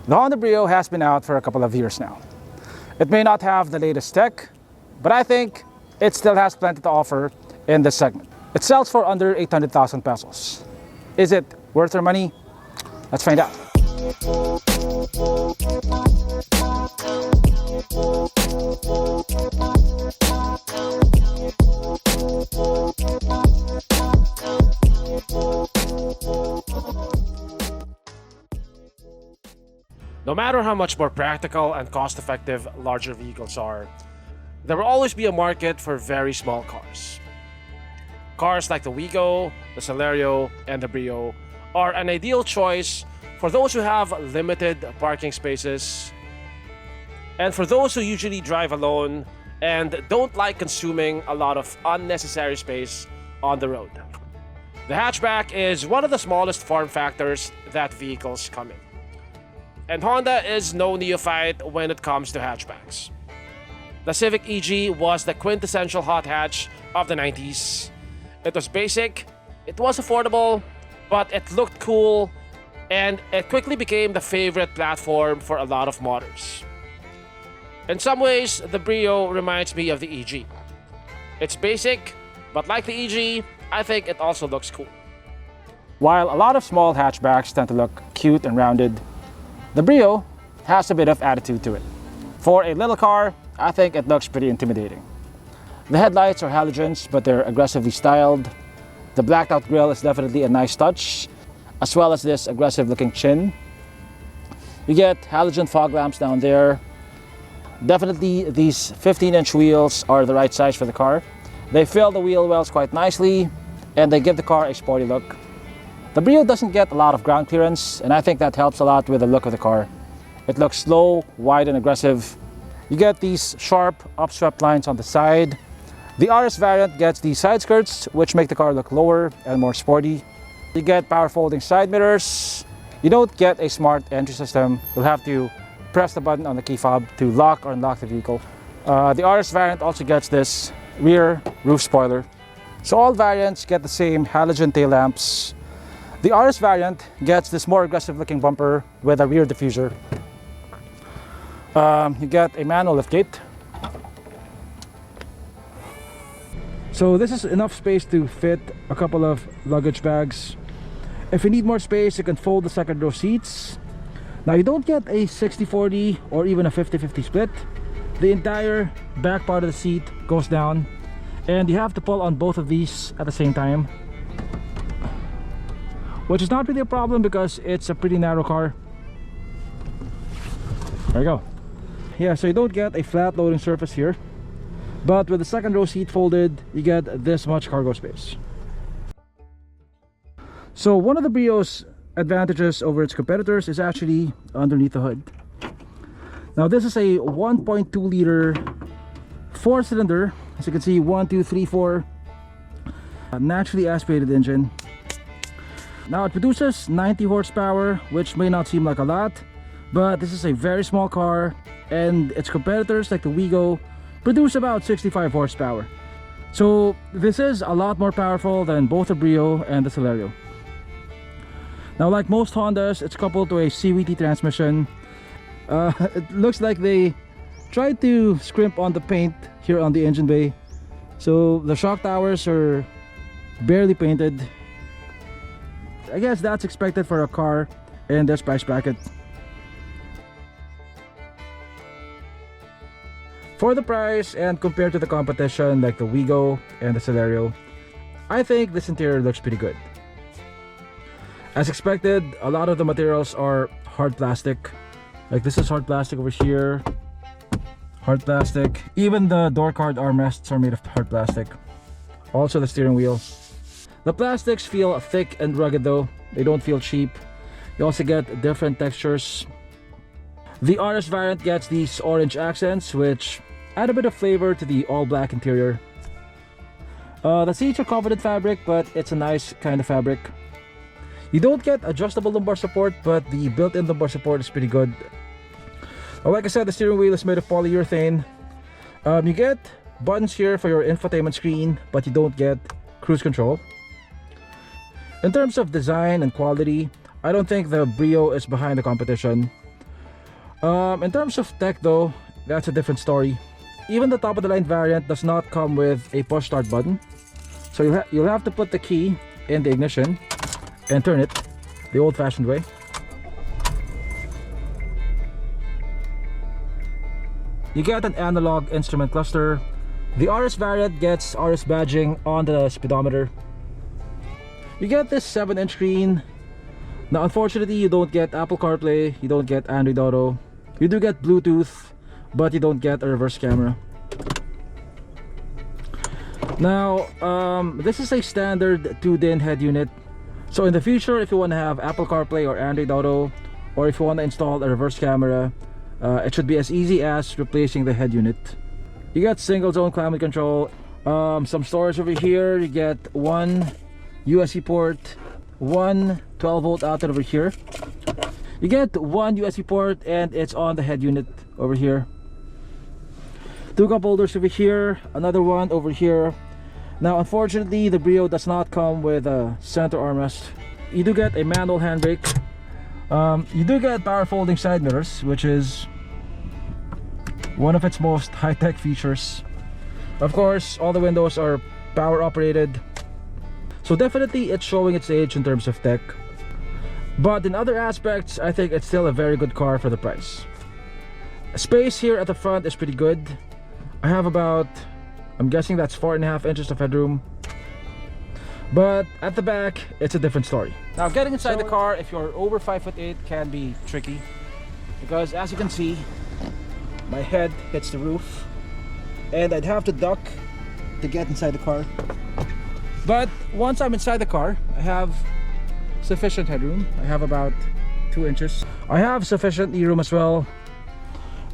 The Honda Brio has been out for a couple of years now. It may not have the latest tech, but I think it still has plenty to offer in this segment. It sells for under 800,000 pesos. Is it worth your money? Let's find out. No matter how much more practical and cost-effective larger vehicles are, there will always be a market for very small cars. Cars like the Wigo, the Celerio, and the Brio are an ideal choice for those who have limited parking spaces and for those who usually drive alone and don't like consuming a lot of unnecessary space on the road. The hatchback is one of the smallest form factors that vehicles come in. And Honda is no neophyte when it comes to hatchbacks. The Civic EG was the quintessential hot hatch of the 90s. It was basic, it was affordable, but it looked cool, and it quickly became the favorite platform for a lot of modders. In some ways, the Brio reminds me of the EG. It's basic, but like the EG, I think it also looks cool. While a lot of small hatchbacks tend to look cute and rounded, the Brio has a bit of attitude to it. For a little car, I think it looks pretty intimidating. The headlights are halogens, but they're aggressively styled. The blacked out grille is definitely a nice touch, as well as this aggressive looking chin. You get halogen fog lamps down there. Definitely these 15-inch wheels are the right size for the car. They fill the wheel wells quite nicely, and they give the car a sporty look. The Brio doesn't get a lot of ground clearance, and I think that helps a lot with the look of the car. It looks slow, wide, and aggressive. You get these sharp, upswept lines on the side. The RS variant gets the side skirts, which make the car look lower and more sporty. You get power folding side mirrors. You don't get a smart entry system. You'll have to press the button on the key fob to lock or unlock the vehicle. The RS variant also gets this rear roof spoiler. So all variants get the same halogen tail lamps. The RS variant gets this more aggressive looking bumper with a rear diffuser. You get a manual liftgate. So this is enough space to fit a couple of luggage bags. If you need more space, you can fold the second row seats. Now you don't get a 60-40 or even a 50-50 split. The entire back part of the seat goes down, and you have to pull on both of these at the same time, which is not really a problem because it's a pretty narrow car. There you go. Yeah, so you don't get a flat loading surface here, but with the second row seat folded, you get this much cargo space. So one of the Brio's advantages over its competitors is actually underneath the hood. Now this is a 1.2 liter 4-cylinder, as you can see, 1, 2, 3, 4 naturally aspirated engine. Now it produces 90 horsepower, which may not seem like a lot, but this is a very small car, and its competitors like the Wigo produce about 65 horsepower. So this is a lot more powerful than both the Brio and the Celerio. Now, like most Hondas, it's coupled to a CVT transmission. It looks like they tried to scrimp on the paint here on the engine bay. So the shock towers are barely painted. I guess that's expected for a car in this price bracket. For the price and compared to the competition like the Wigo and the Celerio, I think this interior looks pretty good. As expected, a lot of the materials are hard plastic. Like this is hard plastic over here. Hard plastic. Even the door card armrests are made of hard plastic. Also the steering wheel. The plastics feel thick and rugged though. They don't feel cheap. You also get different textures. The RS variant gets these orange accents, which add a bit of flavor to the all-black interior. The seats are confident fabric, but it's a nice kind of fabric. You don't get adjustable lumbar support, but the built-in lumbar support is pretty good. Like I said, the steering wheel is made of polyurethane. You get buttons here for your infotainment screen, but you don't get cruise control. In terms of design and quality, I don't think the Brio is behind the competition. In terms of tech though, that's a different story. Even the top of the line variant does not come with a push start button. So you'll have to put the key in the ignition and turn it the old-fashioned way. You get an analog instrument cluster. The RS variant gets RS badging on the speedometer. You get this 7-inch screen. Now unfortunately you don't get Apple CarPlay, you don't get Android Auto. You do get Bluetooth, but you don't get a reverse camera. Now this is a standard 2-DIN head unit. So in the future, if you want to have Apple CarPlay or Android Auto, or if you want to install a reverse camera, it should be as easy as replacing the head unit. You get single zone climate control, some storage over here. You get one USB port, one 12-volt outlet over here. You get one USB port and it's on the head unit over here. Two cup holders over here, another one over here. Now unfortunately the Brio does not come with a center armrest. You do get a manual handbrake. You do get power folding side mirrors, which is one of its most high-tech features. Of course, all the windows are power operated. So definitely it's showing its age in terms of tech. But in other aspects, I think it's still a very good car for the price. Space here at the front is pretty good. I have about, I'm guessing that's 4.5 inches of headroom. But at the back, it's a different story. Now getting inside the car, if you're over 5'8", can be tricky. Because as you can see, my head hits the roof. And I'd have to duck to get inside the car. But once I'm inside the car, I have sufficient headroom. I have about 2 inches. I have sufficient room as well.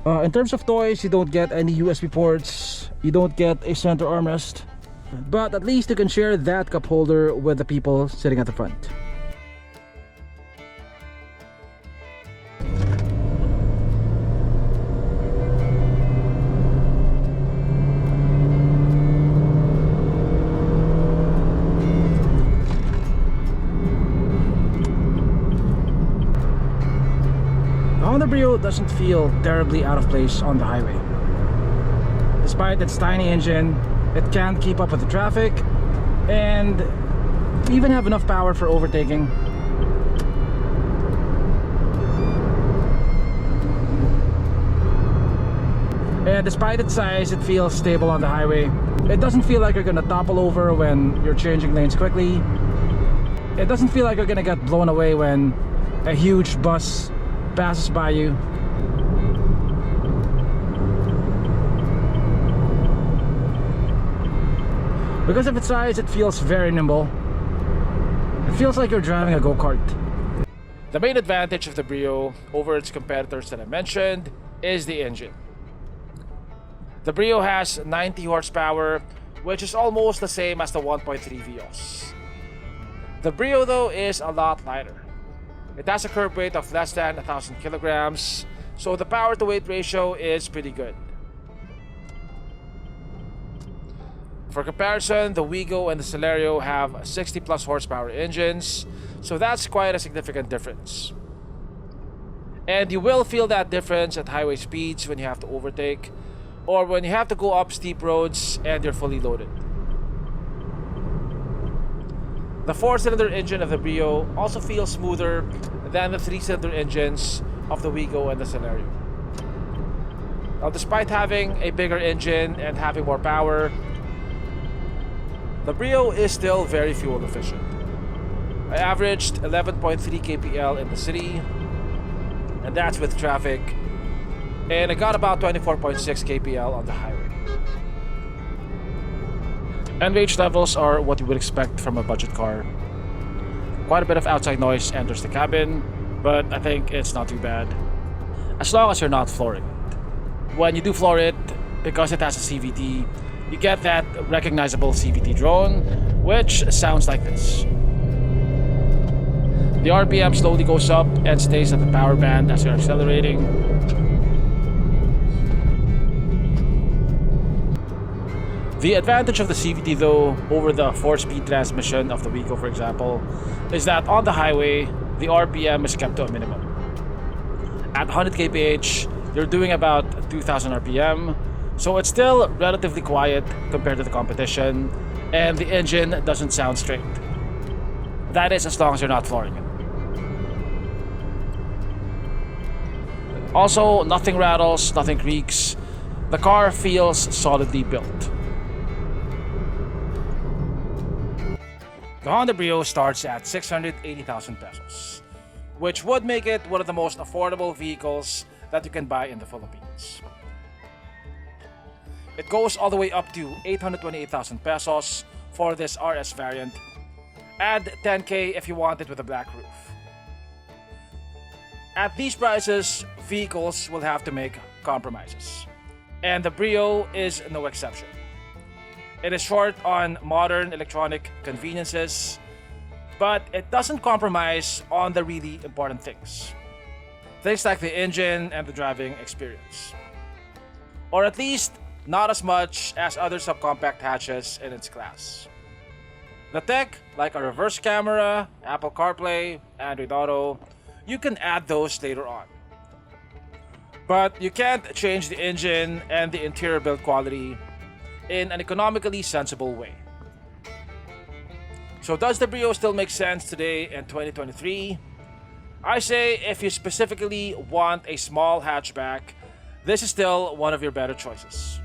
In terms of toys, you don't get any USB ports. You don't get a center armrest. But at least you can share that cup holder with the people sitting at the front. The Honda Brio doesn't feel terribly out of place on the highway. Despite its tiny engine, it can keep up with the traffic and even have enough power for overtaking. And despite its size, it feels stable on the highway. It doesn't feel like you're gonna topple over when you're changing lanes quickly. It doesn't feel like you're gonna get blown away when a huge bus passes by you. Because of its size, it feels very nimble. It feels like you're driving a go-kart. The main advantage of the Brio over its competitors that I mentioned is the engine. The Brio has 90 horsepower, which is almost the same as the 1.3 Vios. The Brio though is a lot lighter. It has a curb weight of less than 1,000 kilograms, so the power to weight ratio is pretty good. For comparison, the Wigo and the Celerio have 60 plus horsepower engines, so that's quite a significant difference. And you will feel that difference at highway speeds when you have to overtake, or when you have to go up steep roads and you're fully loaded. The 4-cylinder engine of the Brio also feels smoother than the 3-cylinder engines of the Wigo and the Celerio. Now, despite having a bigger engine and having more power, the Brio is still very fuel efficient. I averaged 11.3 kpl in the city, and that's with traffic, and I got about 24.6 kpl on the highway. NVH levels are what you would expect from a budget car. Quite a bit of outside noise enters the cabin, but I think it's not too bad, as long as you're not flooring it. When you do floor it, because it has a CVT, you get that recognizable CVT drone, which sounds like this. The RPM slowly goes up and stays at the power band as you're accelerating. The advantage of the CVT though, over the 4-speed transmission of the Wigo for example, is that on the highway, the RPM is kept to a minimum. At 100 kph, you're doing about 2000 RPM, so it's still relatively quiet compared to the competition, and the engine doesn't sound straight. That is as long as you're not flooring it. Also, nothing rattles, nothing creaks. The car feels solidly built. The Honda Brio starts at 680,000 pesos, which would make it one of the most affordable vehicles that you can buy in the Philippines. It goes all the way up to 828,000 pesos for this RS variant. Add 10K if you want it with a black roof. At these prices, vehicles will have to make compromises. And the Brio is no exception. It is short on modern electronic conveniences, but it doesn't compromise on the really important things. Things like the engine and the driving experience. Or at least, not as much as other subcompact hatches in its class. The tech, like a reverse camera, Apple CarPlay, Android Auto, you can add those later on. But you can't change the engine and the interior build quality in an economically sensible way. So does the Brio still make sense today in 2023? I say if you specifically want a small hatchback, this is still one of your better choices.